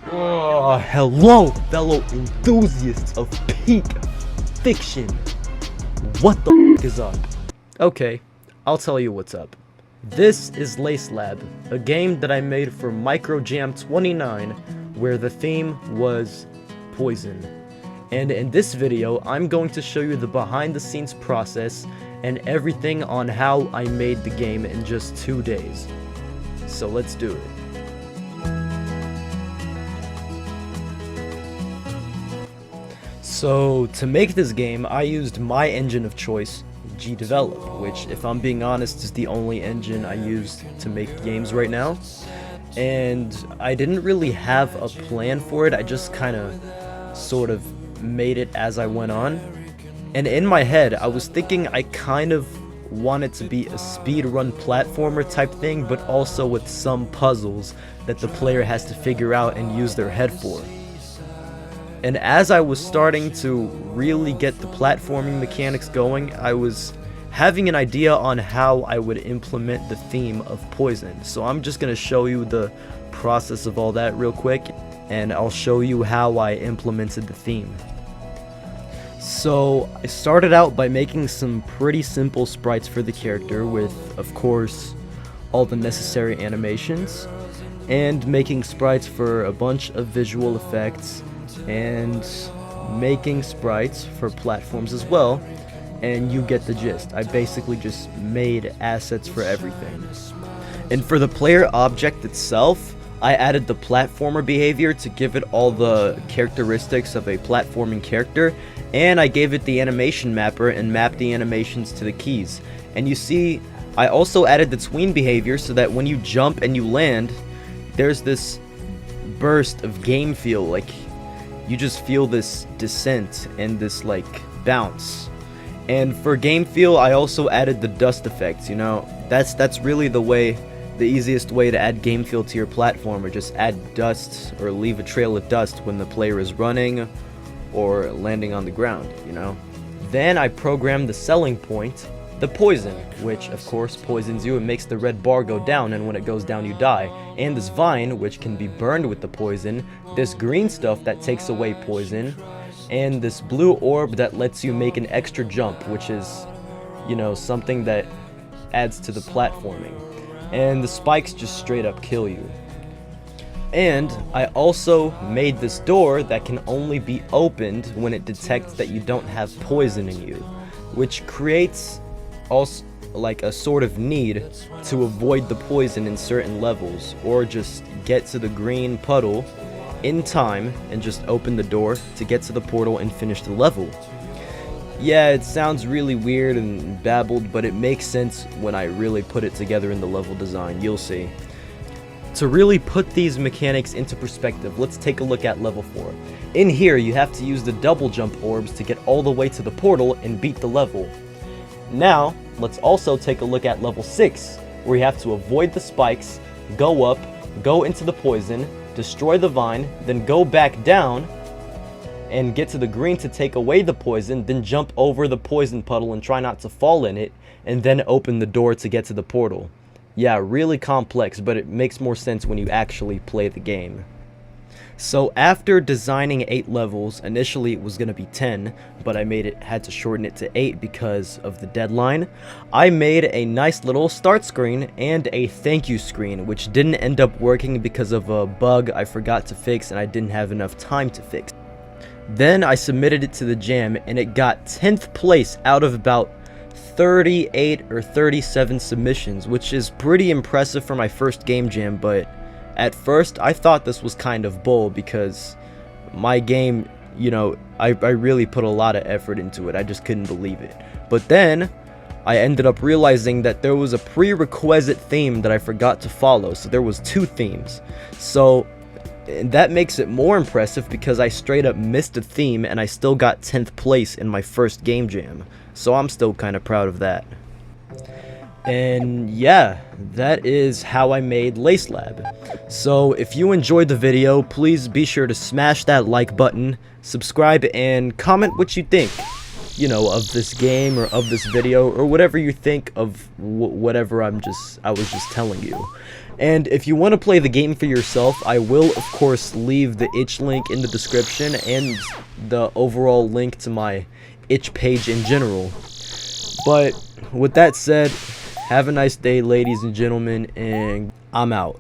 Oh, hello, fellow enthusiasts of peak fiction. What the f is up? Okay, I'll tell you what's up. This is Lace Lab, a game that I made for Microjam 29, where the theme was poison. And in this video, I'm going to show you the behind-the-scenes process and everything on how I made the game in just 2 days. So let's do it. So, to make this game, I used my engine of choice, GDevelop, which, if I'm being honest, is the only engine I use to make games right now. And I didn't really have a plan for it, I just kind of, sort of, made it as I went on. And in my head, I was thinking I kind of wanted to be a speedrun platformer type thing, but also with some puzzles that the player has to figure out and use their head for. And as I was starting to really get the platforming mechanics going, I was having an idea on how I would implement the theme of poison. So I'm just going to show you the process of all that real quick, and I'll show you how I implemented the theme. So I started out by making some pretty simple sprites for the character with, of course, all the necessary animations, and making sprites for a bunch of visual effects, and making sprites for platforms as well, and you get the gist. I basically just made assets for everything. And for the player object itself, I added the platformer behavior to give it all the characteristics of a platforming character, and I gave it the animation mapper and mapped the animations to the keys. And you see, I also added the tween behavior so that when you jump and you land, there's this burst of game feel, like you just feel this descent and this like bounce. And for game feel, I also added the dust effects. You know, that's really the easiest way to add game feel to your platformer. Just add dust or leave a trail of dust when the player is running or landing on the ground, you know. Then I programmed the selling point, the poison, which of course poisons you and makes the red bar go down, and when it goes down you die. And this vine, which can be burned with the poison, this green stuff that takes away poison, and this blue orb that lets you make an extra jump, which is, you know, something that adds to the platforming. And the spikes just straight up kill you. And I also made this door that can only be opened when it detects that you don't have poison in you, which creates also like a sort of need to avoid the poison in certain levels, or just get to the green puddle in time and just open the door to get to the portal and finish the level. Yeah, it sounds really weird and babbled, but it makes sense when I really put it together in the level design, you'll see. To really put these mechanics into perspective, let's take a look at level 4. In here, you have to use the double jump orbs to get all the way to the portal and beat the level. Now, let's also take a look at level 6, where you have to avoid the spikes, go up, go into the poison, destroy the vine, then go back down, and get to the green to take away the poison, then jump over the poison puddle and try not to fall in it, and then open the door to get to the portal. Yeah, really complex, but it makes more sense when you actually play the game. So after designing 8 levels, initially it was going to be 10, but I had to shorten it to 8 because of the deadline. I made a nice little start screen and a thank you screen, which didn't end up working because of a bug I forgot to fix and I didn't have enough time to fix. Then I submitted it to the jam and it got 10th place out of about 38 or 37 submissions, which is pretty impressive for my first game jam, but at first I thought this was kind of bull because my game, you know, I really put a lot of effort into it. I just couldn't believe it. But then I ended up realizing that there was a prerequisite theme that I forgot to follow, so there was 2 themes. So that makes it more impressive because I straight up missed a theme and I still got 10th place in my first game jam. So I'm still kind of proud of that. And yeah, that is how I made Lace Lab. So if you enjoyed the video, please be sure to smash that like button, subscribe, and comment what you think, you know, of this game or of this video, or whatever you think of whatever I was just telling you. And if you want to play the game for yourself, I will of course leave the itch link in the description and the overall link to my itch page in general. But with that said, have a nice day, ladies and gentlemen, and I'm out.